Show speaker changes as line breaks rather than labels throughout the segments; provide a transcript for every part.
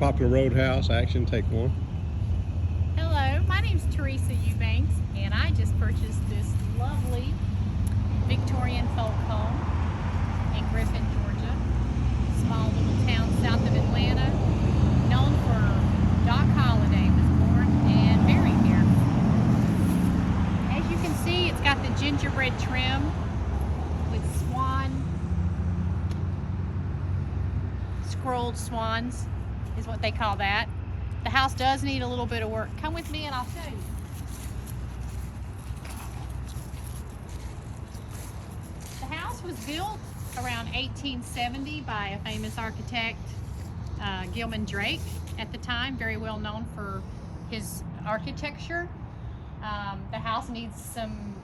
Poplar Roadhouse, action, take one.
Hello, my name's Teresa Eubanks, and I just purchased this lovely Victorian folk home in Griffin, Georgia. Small little town south of Atlanta, known for Doc Holliday was born and buried here. As you can see, it's got the gingerbread trim with scrolled swans is what they call that. The house does need a little bit of work. Come with me and I'll show you. The house was built around 1870 by a famous architect, Gilman Drake at the time, very well known for his architecture. The house needs some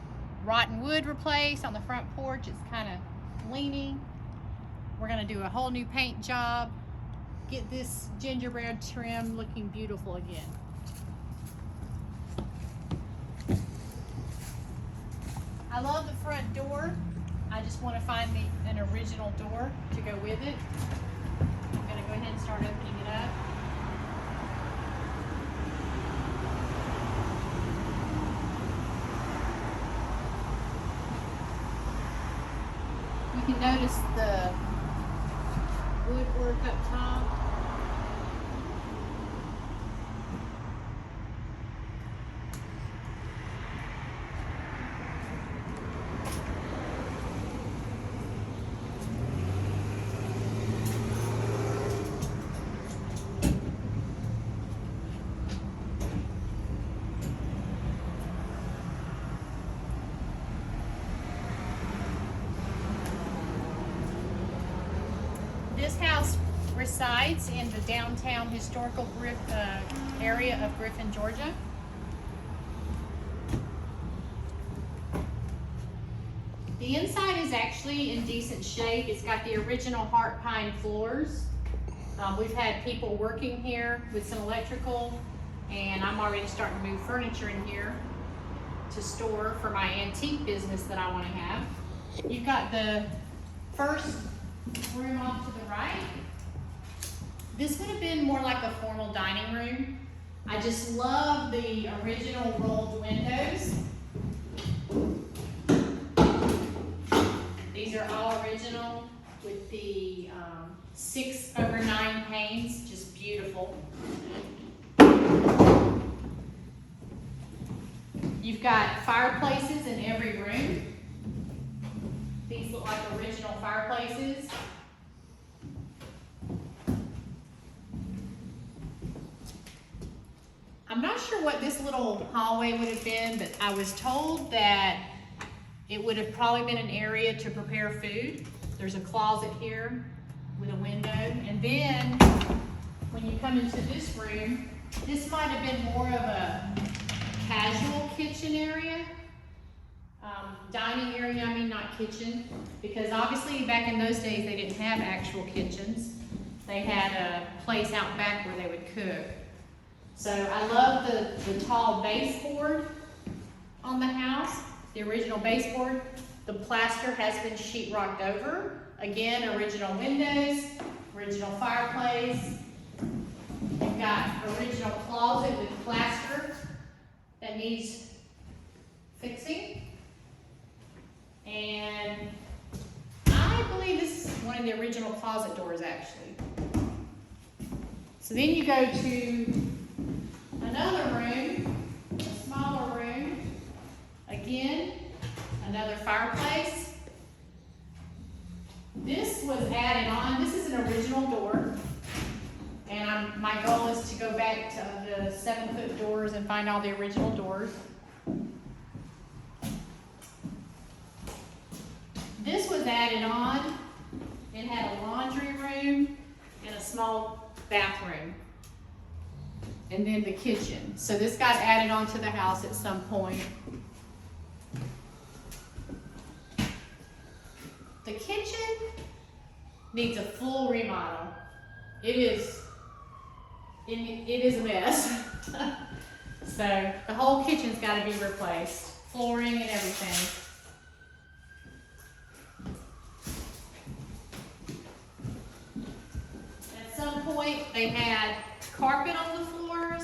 rotten wood replaced on the front porch. It's kind of leaning. We're gonna do a whole new paint job. Get this gingerbread trim looking beautiful again. I love the front door. I just want to find an original door to go with it. I'm going to go ahead and start opening it up. You can notice the woodwork up top. This house resides in the downtown historical area of Griffin, Georgia. The inside is actually in decent shape. It's got the original heart pine floors. We've had people working here with some electrical, and I'm already starting to move furniture in here to store for my antique business that I want to have. You've got the first room off to the right. This would have been more like a formal dining room. I just love the original rolled windows. These are all original with the 6/9 panes, just beautiful. You've got fireplaces in every room. These look like original fireplaces. I'm not sure what this little hallway would have been, but I was told that it would have probably been an area to prepare food. There's a closet here with a window. And then when you come into this room, this might have been more of a casual kitchen area. Dining area, I mean, not kitchen, because obviously back in those days they didn't have actual kitchens. They had a place out back where they would cook. So I love the tall baseboard on the house, the original baseboard. The plaster has been sheetrocked over. Again, original windows, original fireplace. You've got original closet with plaster that needs fixing. And I believe this is one of the original closet doors, actually. So then you go to another room, a smaller room. Again, another fireplace. This was added on. This is an original door. And my goal is to go back to the 7-foot doors and find all the original doors. This was added on. It had a laundry room and a small bathroom. And then the kitchen. So this got added on to the house at some point. The kitchen needs a full remodel. It is a mess. So the whole kitchen's got to be replaced. Flooring and everything. At some point point, they had carpet on the floors,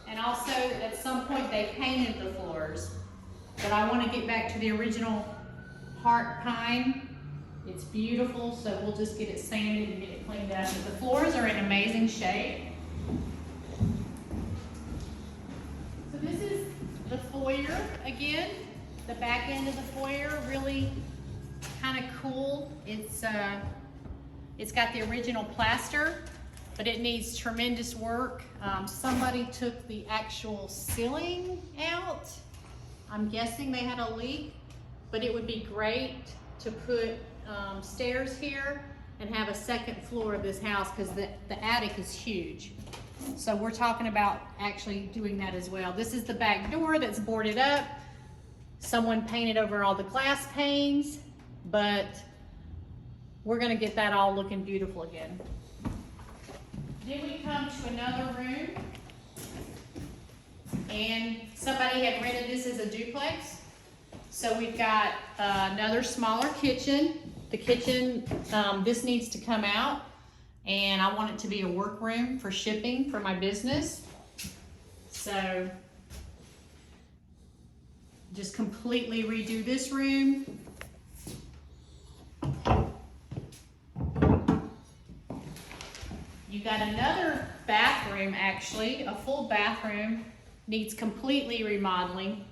and also at some point they painted the floors. But I want to get back to the original heart pine. It's beautiful, so we'll just get it sanded and get it cleaned up. But the floors are in amazing shape. So this is the foyer again. The back end of the foyer, really kind of cool. It's got the original plaster, but it needs tremendous work. Somebody took the actual ceiling out. I'm guessing they had a leak, but it would be great to put stairs here and have a second floor of this house because the attic is huge. So we're talking about actually doing that as well. This is the back door that's boarded up. Someone painted over all the glass panes, but we're gonna get that all looking beautiful again. Then we come to another room, and somebody had rented this as a duplex. So we've got another smaller kitchen. The kitchen, this needs to come out, and I want it to be a workroom for shipping for my business. So just completely redo this room. You got another bathroom, actually, a full bathroom, needs completely remodeling.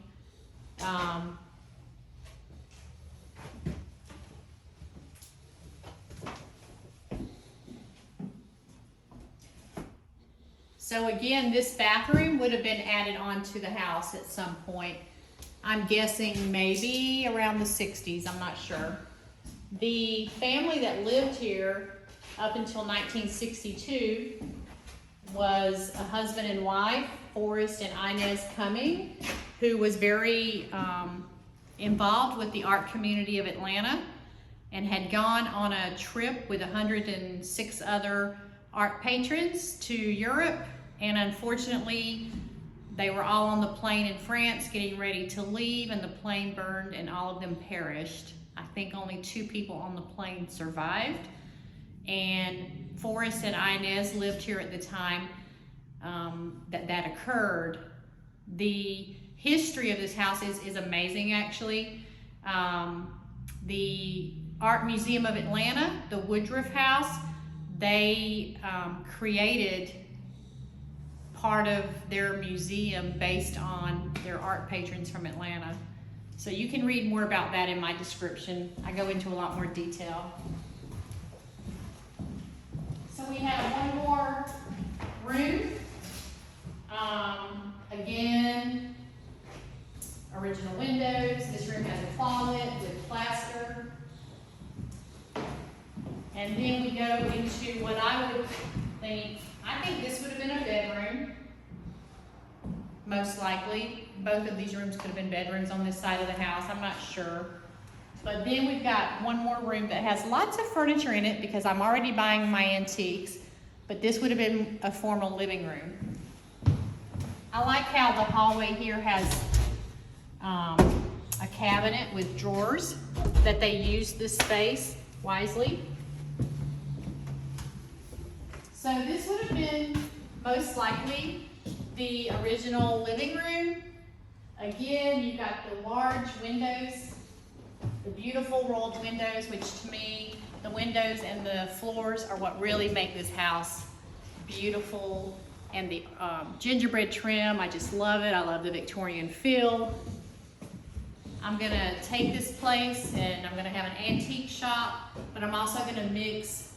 So again, this bathroom would have been added onto the house at some point. I'm guessing maybe around the 60s, I'm not sure. The family that lived here up until 1962 was a husband and wife, Forrest and Inez Cumming, who was very involved with the art community of Atlanta and had gone on a trip with 106 other art patrons to Europe. And unfortunately, they were all on the plane in France getting ready to leave, and the plane burned and all of them perished. I think only 2 people on the plane survived. And Forrest and Inez lived here at the time that occurred. The history of this house is amazing, actually. The Art Museum of Atlanta, the Woodruff House, they created part of their museum based on their art patrons from Atlanta. So you can read more about that in my description. I go into a lot more detail. So we have one more room. Again, original windows. This room has a closet with plaster. And then we go into what I think this would have been a bedroom. Most likely. Both of these rooms could have been bedrooms on this side of the house. I'm not sure. But then we've got one more room that has lots of furniture in it because I'm already buying my antiques. But this would have been a formal living room. I like how the hallway here has a cabinet with drawers that they use this space wisely. So this would have been most likely the original living room. Again, you've got the large windows, the beautiful rolled windows, which to me, the windows and the floors are what really make this house beautiful. And the gingerbread trim, I just love it. I love the Victorian feel. I'm gonna take this place and I'm gonna have an antique shop, but I'm also gonna mix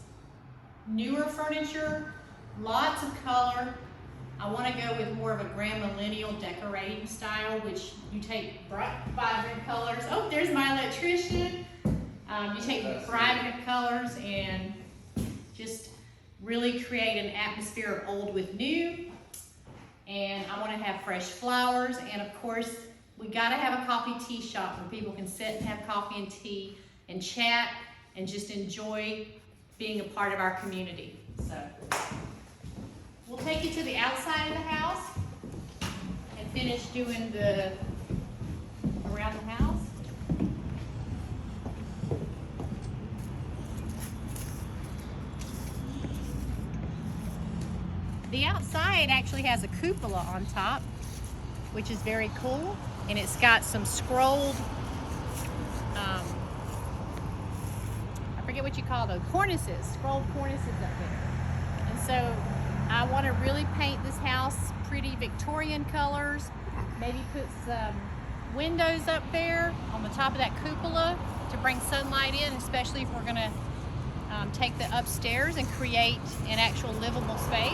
newer furniture, lots of color. I want to go with more of a grand millennial decorating style, which you take bright, vibrant colors. Oh, there's my electrician. You take vibrant colors and just really create an atmosphere of old with new. And I want to have fresh flowers. And of course, we got to have a coffee tea shop where people can sit and have coffee and tea and chat and just enjoy being a part of our community. So we'll take you to the outside of the house and finish doing the around the house. outside actually has a cupola on top, which is very cool, and it's got some scrolled, I forget what you call those, cornices, scrolled cornices up there. And so I want to really paint this house pretty Victorian colors, maybe put some windows up there on the top of that cupola to bring sunlight in, especially if we're going to take the upstairs and create an actual livable space.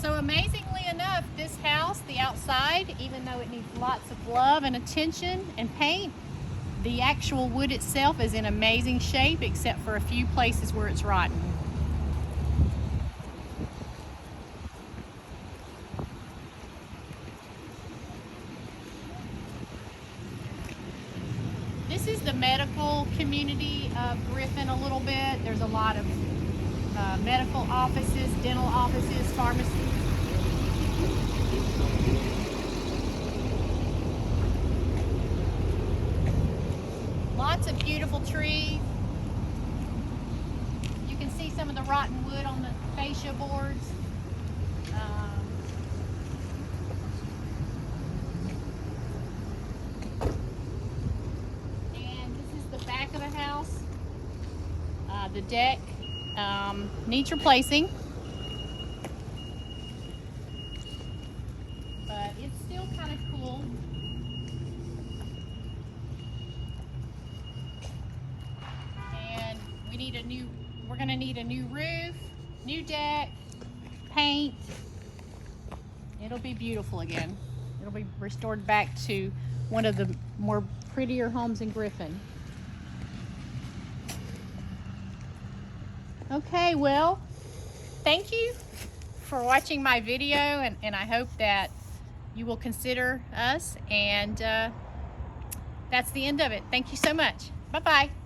So amazingly enough, this house, the outside, even though it needs lots of love and attention and paint, the actual wood itself is in amazing shape, except for a few places where it's rotten. This is the medical community of Griffin a little bit. There's a lot of medical offices, dental offices, pharmacies. Lots of beautiful trees. You can see some of the rotten wood on the fascia boards. And this is the back of the house. The deck needs replacing, but it's still kind of cool. And we're gonna need a new roof, new deck, paint. It'll be beautiful again. It'll be restored back to one of the more prettier homes in Griffin. Okay, well, thank you for watching my video, and I hope that you will consider us, and that's the end of it. Thank you so much. Bye-bye.